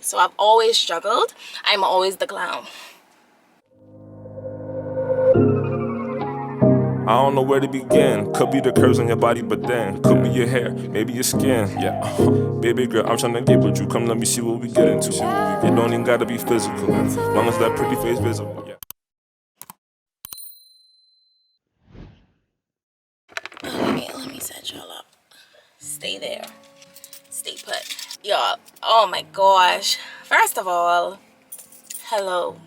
So I've always struggled. I'm always the clown. I don't know where to begin. Could be the curves on your body, but then could be your hair, maybe your skin. Yeah, baby girl, I'm tryna get with you. Come, let me see what we get into. It don't even gotta be physical, as long as that pretty face visible. Yeah. Okay, let me set y'all up. Stay there. Stay put. Y'all, oh my gosh. First of all, hello.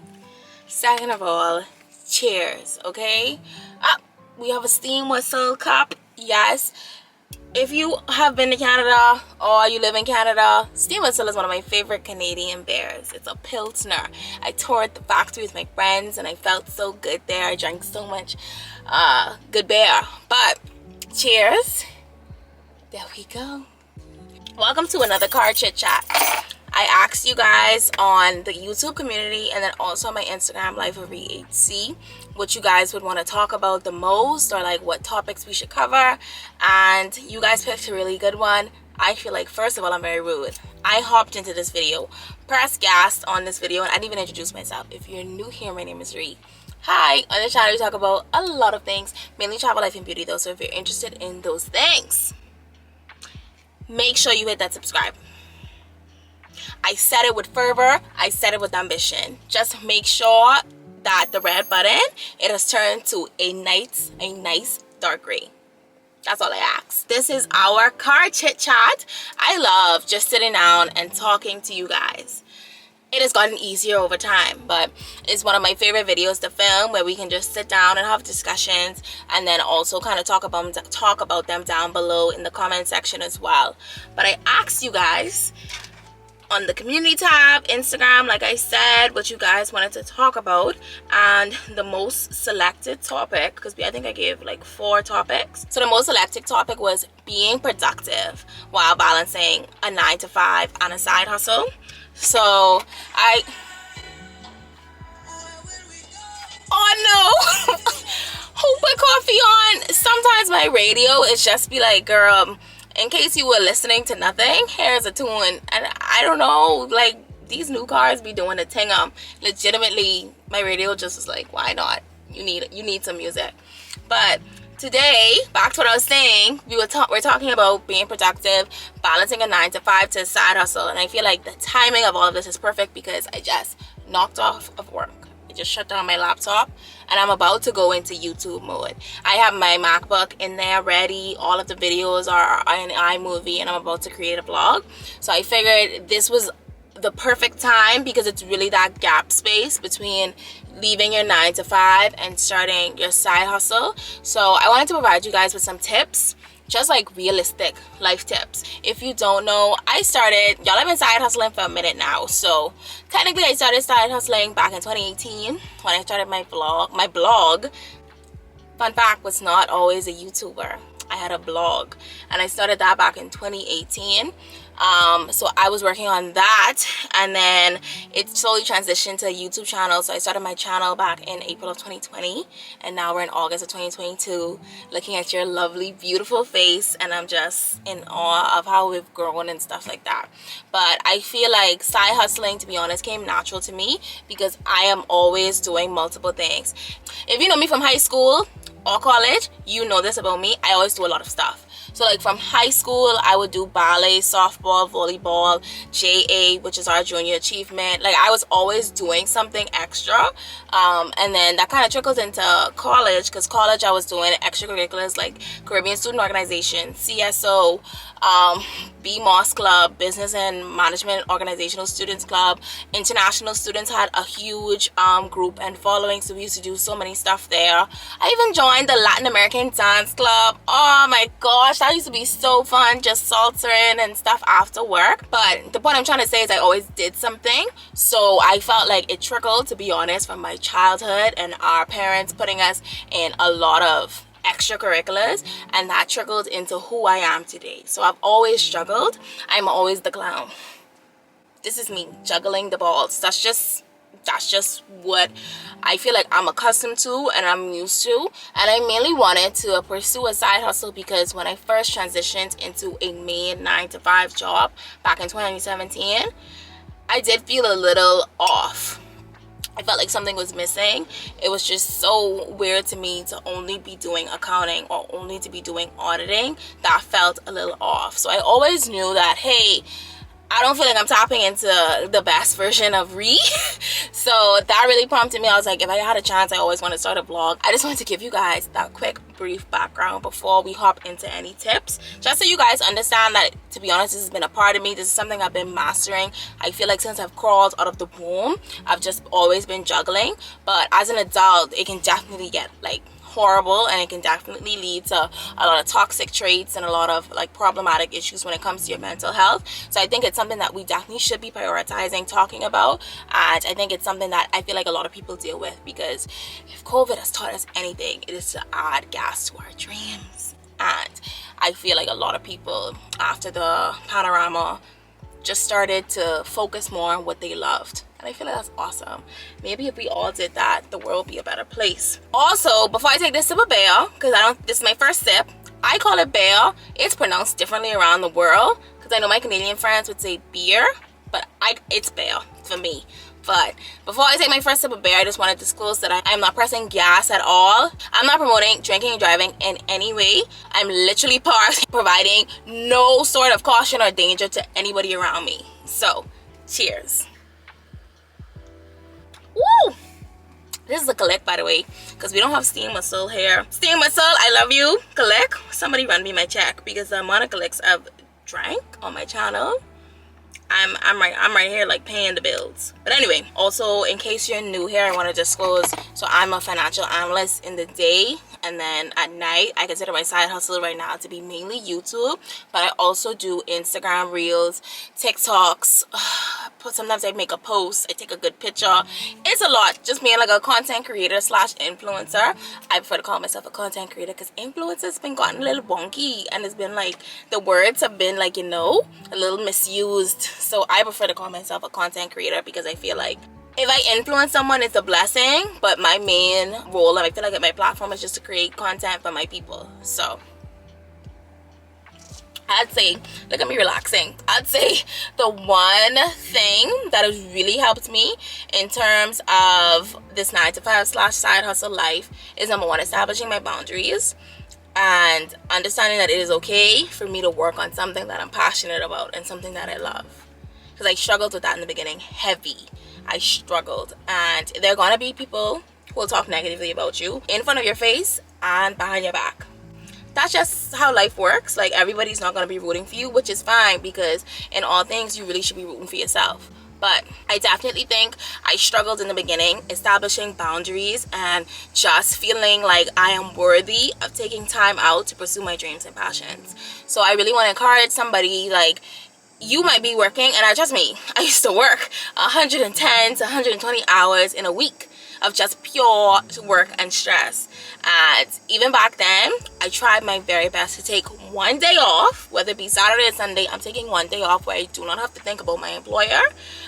Second of all, cheers, okay? We have a steam whistle cup. Yes. If you have been to Canada or you live in Canada, steam whistle is one of my favorite Canadian beers. It's a Pilsner. I toured the factory with my friends and I felt so good there. I drank so much good beer. But cheers. There we go. Welcome to another car chit chat. I asked you guys on the YouTube community and then also on my Instagram live of VHC what you guys would want to talk about the most, or like what topics we should cover, and you guys picked a really good one. I feel like, first of all, I'm very rude. I hopped into this video, pressed gas on this video, and I didn't even introduce myself. If you're new here, my name is Ree. Hi, on this channel we talk about a lot of things, mainly travel, life, and beauty though, so if you're interested in those things, make sure you hit that subscribe. I said it with fervor, I said it with ambition. Just make sure that the red button, it has turned to a nice dark gray. That's all I ask. This is our car chit chat. I love just sitting down and talking to you guys. It has gotten easier over time, but it's one of my favorite videos to film where we can just sit down and have discussions, and then also kind of talk about them down below in the comment section as well. But I asked you guys on the community tab, Instagram, like I said, what you guys wanted to talk about, and the most selected topic, because I think I gave like 4 topics. So the most selected topic was being productive while balancing a 9-to-5 and a side hustle. So oh no. Who put coffee on? Sometimes my radio is just be like, girl, in case you were listening to nothing, here's a tune. And I don't know, like, these new cars be doing a thing. Legitimately, my radio just was like, why not? You need some music. But today, back to what I was saying, we're talking about being productive, balancing a 9-to-5 to a side hustle. And I feel like the timing of all of this is perfect because I just knocked off of work. Just shut down my laptop and I'm about to go into YouTube mode. I have my MacBook in there ready. All of the videos are in iMovie and I'm about to create a vlog. So I figured this was the perfect time because it's really that gap space between leaving your 9-to-5 and starting your side hustle. So I wanted to provide you guys with some tips, just like realistic life tips. If you don't know, y'all have been side hustling for a minute now. So technically I started side hustling back in 2018 when I started my blog. Fun fact, was not always a YouTuber. I had a blog and I started that back in 2018. So I was working on that and then it slowly transitioned to a YouTube channel. So I started my channel back in April of 2020 and now we're in August of 2022, looking at your lovely beautiful face, and I'm just in awe of how we've grown and stuff like that. But I feel like side hustling, to be honest, came natural to me because I am always doing multiple things. If you know me from high school or college, you know this about me. I always do a lot of stuff. So like from high school, I would do ballet, softball, volleyball, JA, which is our junior achievement. Like I was always doing something extra. And then that kind of trickles into college, because college I was doing extracurriculars like Caribbean Student Organization, CSO, BMOS Club, Business and Management Organizational Students Club. International students had a huge group and following, so we used to do so many stuff there. I even joined the Latin American Dance Club. Oh my gosh, that used to be so fun, just saltering and stuff after work. But the point I'm trying to say is I always did something, so I felt like it trickled, to be honest, from my childhood and our parents putting us in a lot of extracurriculars, and that trickled into who I am today. So I've always struggled. I'm always the clown. This is me juggling the balls. That's just what I feel like I'm accustomed to and I'm used to. And I mainly wanted to pursue a side hustle because when I first transitioned into a main 9-to-5 job back in 2017, I did feel a little off. I felt like something was missing. It was just so weird to me to only be doing accounting or only to be doing auditing. That felt a little off. So I always knew that, hey, I don't feel like I'm tapping into the best version of Ree. So that really prompted me. I was like, if I had a chance, I always want to start a vlog. I just wanted to give you guys that quick, brief background before we hop into any tips. Just so you guys understand that, to be honest, this has been a part of me. This is something I've been mastering. I feel like since I've crawled out of the womb, I've just always been juggling. But as an adult, it can definitely get like horrible, and it can definitely lead to a lot of toxic traits and a lot of like problematic issues when it comes to your mental health. So I think it's something that we definitely should be prioritizing talking about, and I think it's something that I feel like a lot of people deal with, because if COVID has taught us anything, it is to add gas to our dreams. And I feel like a lot of people after the panorama just started to focus more on what they loved. And I feel like that's awesome. Maybe if we all did that, the world would be a better place. Also, before I take this sip of beer, because this is my first sip, I call it beer. It's pronounced differently around the world, because I know my Canadian friends would say beer, but it's beer for me. But before I take my first sip of beer, I just want to disclose that I'm not pressing gas at all. I'm not promoting drinking and driving in any way. I'm literally providing no sort of caution or danger to anybody around me. So, cheers. Woo! This is a collect, by the way, because we don't have Steam Muscle here. Steam Muscle, I love you. Collect. Somebody run me my check, because the amount of collects I've drank on my channel, I'm right here like paying the bills. But anyway, also in case you're new here, I want to disclose, so I'm a financial analyst in the day, and then at night I consider my side hustle right now to be mainly YouTube, but I also do Instagram reels, TikToks. Sometimes I make a post, I take a good picture. It's a lot, just being like a content creator slash influencer. I prefer to call myself a content creator, because influencer's been gotten a little bonky, and it's been like, the words have been like, you know, a little misused. So I prefer to call myself a content creator, because I feel like if I influence someone, it's a blessing, but my main role, and I feel like my platform, is just to create content for my people. So I'd say, look at me relaxing, I'd say the one thing that has really helped me in terms of this 9-to-5 slash side hustle life is, number one, establishing my boundaries and understanding that it is okay for me to work on something that I'm passionate about and something that I love. Because I struggled with that in the beginning, heavy. I struggled, and there are gonna be people who will talk negatively about you in front of your face and behind your back. That's just how life works. Like, everybody's not going to be rooting for you, which is fine, because in all things you really should be rooting for yourself. But I definitely think I struggled in the beginning establishing boundaries and just feeling like I am worthy of taking time out to pursue my dreams and passions. So I really want to encourage somebody, like, you might be working, and trust me, I used to work 110 to 120 hours in a week of just pure work and stress. And even back then, I tried my very best to take one day off, whether it be Saturday or Sunday. I'm taking one day off where I do not have to think about my employer,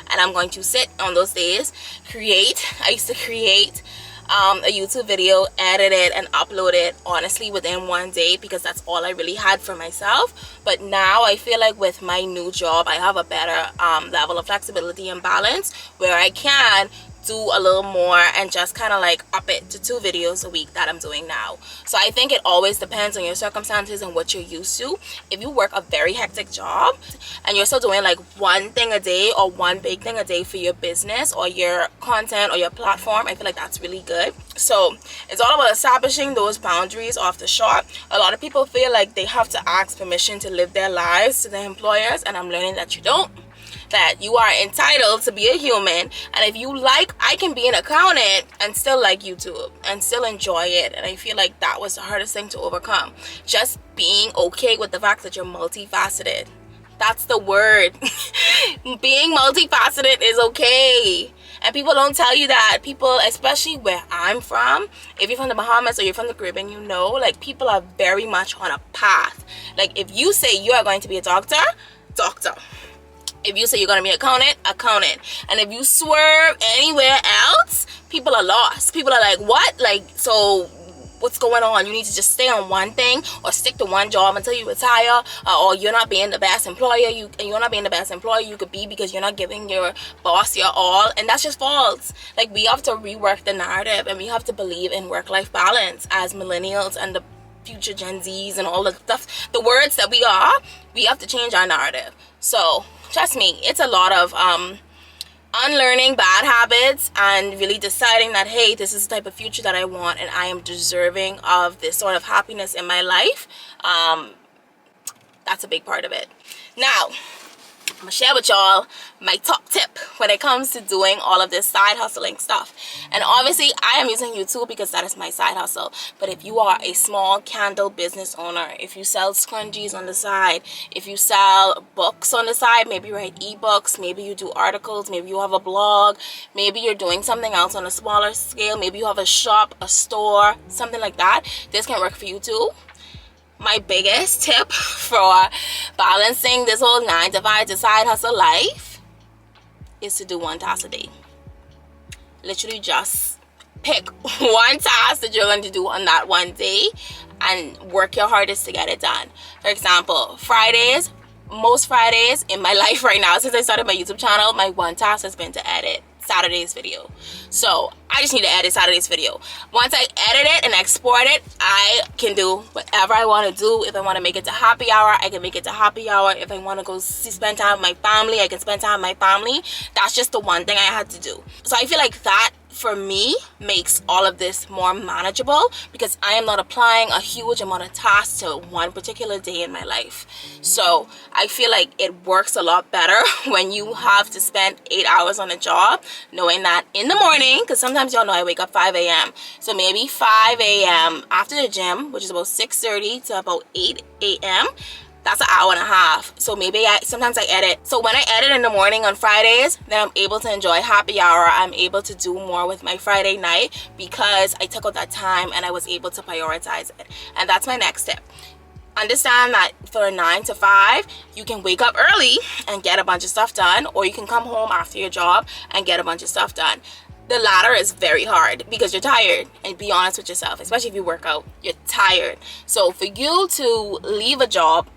and I'm going to sit on those days, create. I used to create a YouTube video, edit it and upload it honestly within one day, because that's all I really had for myself. But now I feel like with my new job, I have a better level of flexibility and balance, where I can do a little more and just kind of like up it to 2 videos a week that I'm doing now. So I think it always depends on your circumstances and what you're used to. If you work a very hectic job and you're still doing like one thing a day or one big thing a day for your business or your content or your platform, I feel like that's really good. So it's all about establishing those boundaries off the shot. A lot of people feel like they have to ask permission to live their lives to their employers, and I'm learning that you don't. That you are entitled to be a human, and if you like, I can be an accountant and still like YouTube and still enjoy it. And I feel like that was the hardest thing to overcome, just being okay with the fact that you're multifaceted. That's the word. Being multifaceted is okay, and people don't tell you that. People, especially where I'm from, if you're from the Bahamas or you're from the Caribbean, you know, like, people are very much on a path. Like, if you say you are going to be a doctor, if you say you're going to be an accountant. And if you swerve anywhere else, people are lost. People are like, what? Like, so what's going on. You need to just stay on one thing or stick to one job until you retire, or you're not being the best employer you're not being the best employer you could be because you're not giving your boss your all. And that's just false. Like, we have to rework the narrative, and we have to believe in work-life balance as millennials and the future Gen Zs and all the stuff, the words that we have to change our narrative. So trust me, it's a lot of unlearning bad habits and really deciding that, hey, this is the type of future that I want, and I am deserving of this sort of happiness in my life. That's a big part of it. Now, I'm gonna share with y'all my top tip when it comes to doing all of this side hustling stuff. And obviously I am using YouTube because that is my side hustle. But if you are a small candle business owner, if you sell scrunchies on the side, if you sell books on the side, maybe you write ebooks, maybe you do articles, maybe you have a blog, maybe you're doing something else on a smaller scale, maybe you have a shop, a store, something like that, this can work for you too. My biggest tip for balancing this whole 9 to 5 to side hustle life is to do one task a day. Literally just pick one task that you're going to do on that one day and work your hardest to get it done. For example, Fridays, most Fridays in my life right now, since I started my YouTube channel, my one task has been to edit Saturday's video. So I just need to edit Saturday's video. Once I edit it and export it, I can do whatever I want to do. If I want to make it to happy hour, I can make it to happy hour. If I want to go spend time with my family, I can spend time with my family. That's just the one thing I had to do. So I feel like that, for me, makes all of this more manageable because I am not applying a huge amount of tasks to one particular day in my life. So I feel like it works a lot better when you have to spend 8 hours on a job, knowing that in the morning, because sometimes y'all know I wake up 5 a.m. So maybe 5 a.m. after the gym, which is about 6:30 to about 8 a.m., that's an hour and a half. So maybe sometimes I edit. So when I edit in the morning on Fridays, then I'm able to enjoy happy hour. I'm able to do more with my Friday night because I took out that time and I was able to prioritize it. And that's my next tip. Understand that for 9 to 5, you can wake up early and get a bunch of stuff done, or you can come home after your job and get a bunch of stuff done. The latter is very hard because you're tired, and be honest with yourself, especially if you work out, you're tired. So for you to leave a job,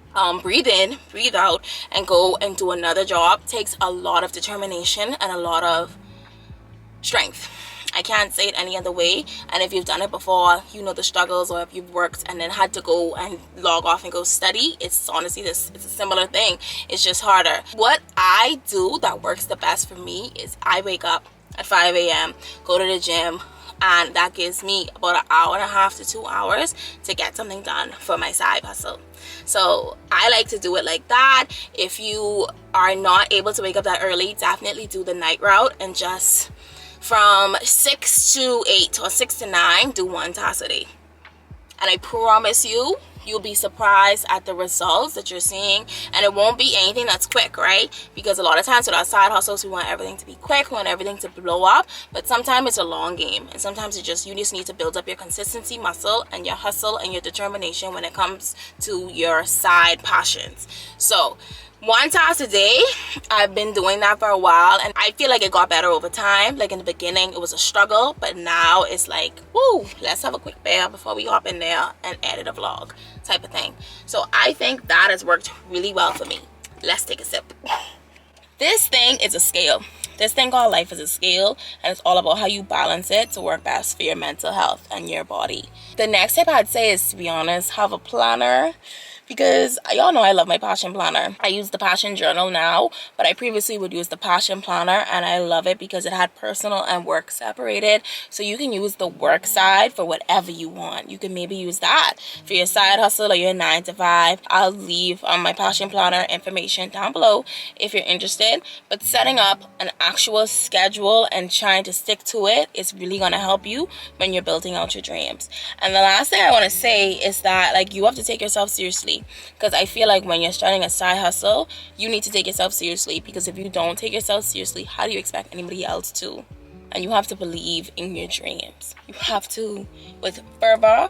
breathe in, breathe out, and go and do another job takes a lot of determination and a lot of strength. I can't say it any other way. And if you've done it before, you know the struggles, or if you've worked and then had to go and log off and go study, it's honestly it's a similar thing. It's just harder. What I do that works the best for me is I wake up at 5 a.m., go to the gym, and that gives me about an hour and a half to 2 hours to get something done for my side hustle. So I like to do it like that. If you are not able to wake up that early, definitely do the night route and just from 6 to 8 or 6 to 9 do one task a day. And I promise you, you'll be surprised at the results that you're seeing. And it won't be anything that's quick, right? Because a lot of times with our side hustles, we want everything to be quick, we want everything to blow up. But sometimes it's a long game, and sometimes you just need to build up your consistency muscle and your hustle and your determination when it comes to your side passions. So one task a day, I've been doing that for a while, and I feel like it got better over time. Like in the beginning it was a struggle, but now it's like, woo, let's have a quick bear before we hop in there and edit a vlog type of thing. So I think that has worked really well for me. Let's take a sip. This thing is a scale. This thing called life is a scale, and it's all about how you balance it to work best for your mental health and your body. The next tip I'd say is, to be honest, have a planner. Because y'all know I love my passion planner. I use the passion journal now, but I previously would use the passion planner, and I love it because it had personal and work separated. So you can use the work side for whatever you want. You can maybe use that for your side hustle or your 9 to 5. I'll leave my passion planner information down below if you're interested. But setting up an actual schedule and trying to stick to it is really going to help you when you're building out your dreams. And the last thing I want to say is that, like, you have to take yourself seriously. Because I feel like when you're starting a side hustle, you need to take yourself seriously. Because if you don't take yourself seriously, how do you expect anybody else to? And you have to believe in your dreams. You have to, with fervor.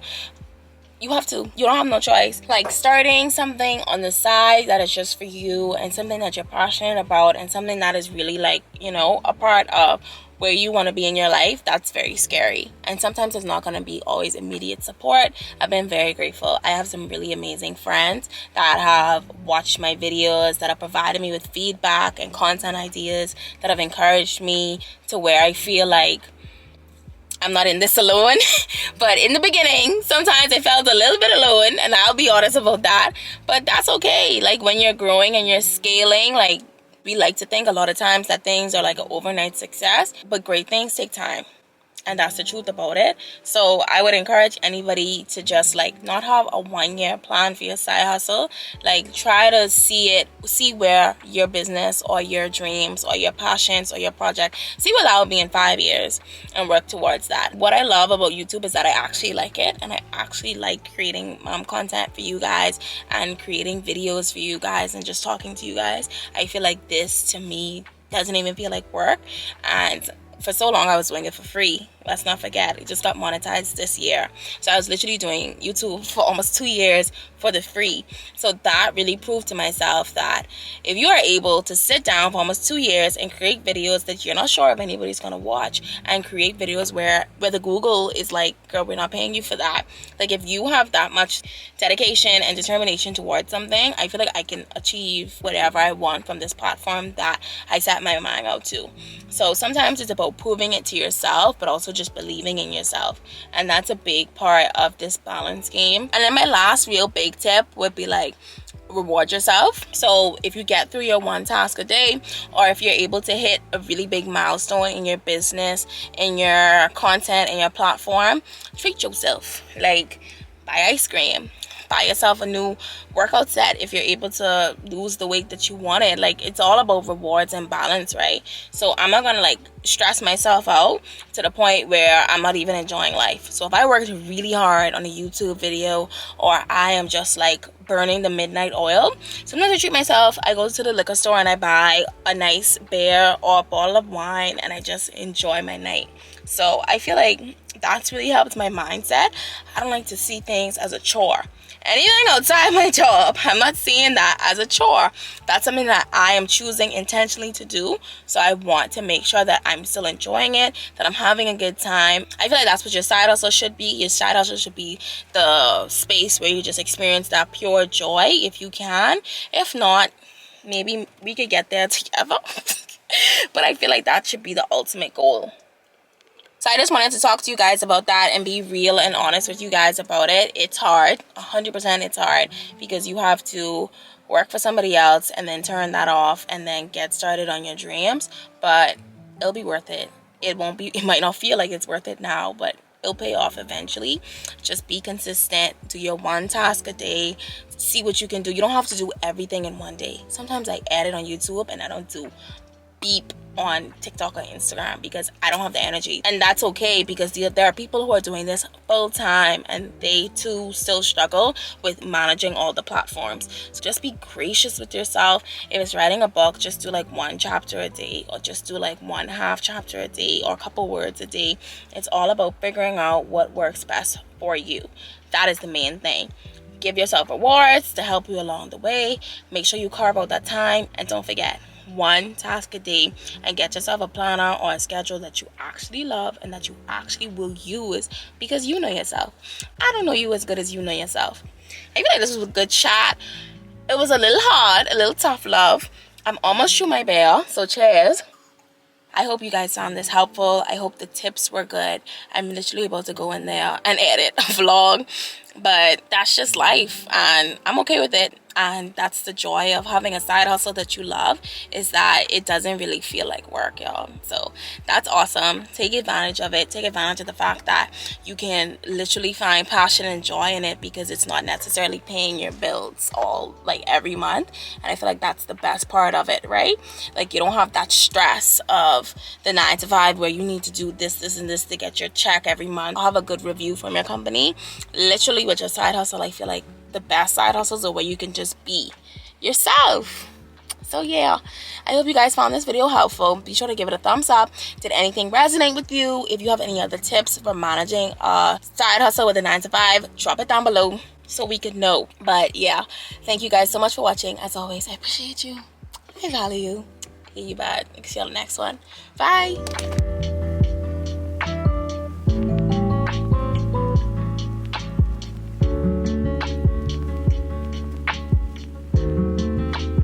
You have to. You don't have no choice. Like, starting something on the side that is just for you, and something that you're passionate about, and something that is really, like, you know, a part of where you want to be in your life, that's very scary. And sometimes it's not going to be always immediate support. I've been very grateful. I have some really amazing friends that have watched my videos, that have provided me with feedback and content ideas, that have encouraged me to where I feel like I'm not in this alone. But in the beginning, sometimes I felt a little bit alone, and I'll be honest about that. But that's okay. Like, when you're growing and you're scaling, like, we like to think a lot of times that things are like an overnight success, but great things take time. And that's the truth about it. So I would encourage anybody to just like not have a 1-year plan for your side hustle. Like, try to see where your business or your dreams or your passions or your project, see what that will be in 5 years, and work towards that. What I love about YouTube is that I actually like it, and I actually like creating content for you guys and creating videos for you guys and just talking to you guys. I feel like this, to me, doesn't even feel like work. And for so long I was doing it for free. Let's not forget, it just got monetized this year. So I was literally doing YouTube for almost 2 years for the free. So that really proved to myself that if you are able to sit down for almost 2 years and create videos that you're not sure if anybody's gonna watch, and create videos where the Google is like, girl, we're not paying you for that. Like, if you have that much dedication and determination towards something, I feel like I can achieve whatever I want from this platform that I set my mind out to. So sometimes it's about proving it to yourself, but also just believing in yourself. And that's a big part of this balance game. And then my last real big tip would be like, reward yourself. So if you get through your 1 task a day, or if you're able to hit a really big milestone in your business, in your content, in your platform, treat yourself. Like, buy ice cream, buy yourself a new workout set if you're able to lose the weight that you wanted. Like, it's all about rewards and balance, right? So I'm not gonna like stress myself out to the point where I'm not even enjoying life. So if I worked really hard on a YouTube video, or I am just like burning the midnight oil, sometimes I treat myself. I go to the liquor store and I buy a nice beer or a bottle of wine, and I just enjoy my night. So I feel like that's really helped my mindset. I don't like to see things as a chore. Anything outside my job, I'm not seeing that as a chore. That's something that I am choosing intentionally to do. So I want to make sure that I'm still enjoying it, that I'm having a good time. I feel like that's what your side hustle should be. Your side hustle should be the space where you just experience that pure joy, if you can. If not, maybe we could get there together. But I feel like that should be the ultimate goal. So I just wanted to talk to you guys about that and be real and honest with you guys about it. It's hard. 100% it's hard, because you have to work for somebody else and then turn that off and then get started on your dreams. But it'll be worth it. It might not feel like it's worth it now, but it'll pay off eventually. Just be consistent. Do your 1 task a day. See what you can do. You don't have to do everything in one day. Sometimes I edit on YouTube and I don't do beep on TikTok or Instagram because I don't have the energy. And that's okay, because there are people who are doing this full time and they too still struggle with managing all the platforms. So just be gracious with yourself. If it's writing a book, just do like 1 chapter a day, or just do like 1/2 chapter a day, or a couple words a day. It's all about figuring out what works best for you. That is the main thing. Give yourself rewards to help you along the way. Make sure you carve out that time, and don't forget, 1 task a day, and get yourself a planner or a schedule that you actually love and that you actually will use, because you know yourself. I don't know you as good as you know yourself. I feel like this was a good chat. It was a little hard, a little tough love. I'm almost through my beer, so cheers. I hope you guys found this helpful. I hope the tips were good. I'm literally about to go in there and edit a vlog, but that's just life, and I'm okay with it. And that's the joy of having a side hustle that you love, is that it doesn't really feel like work, y'all. So that's awesome. Take advantage of it. Take advantage of the fact that you can literally find passion and joy in it, because it's not necessarily paying your bills all like every month. And I feel like that's the best part of it, right? Like, you don't have that stress of the 9 to 5 where you need to do this, this, and this to get your check every month. Have a good review from your company. Literally, with your side hustle, I feel like the best side hustles are where you can just be yourself. So yeah, I hope you guys found this video helpful. Be sure to give it a thumbs up. Did anything resonate with you? If you have any other tips for managing a side hustle with a 9 to 5, drop it down below so we could know. But yeah, thank you guys so much for watching. As always, I appreciate you. I value you. Hear you back. See you on the next one. Bye.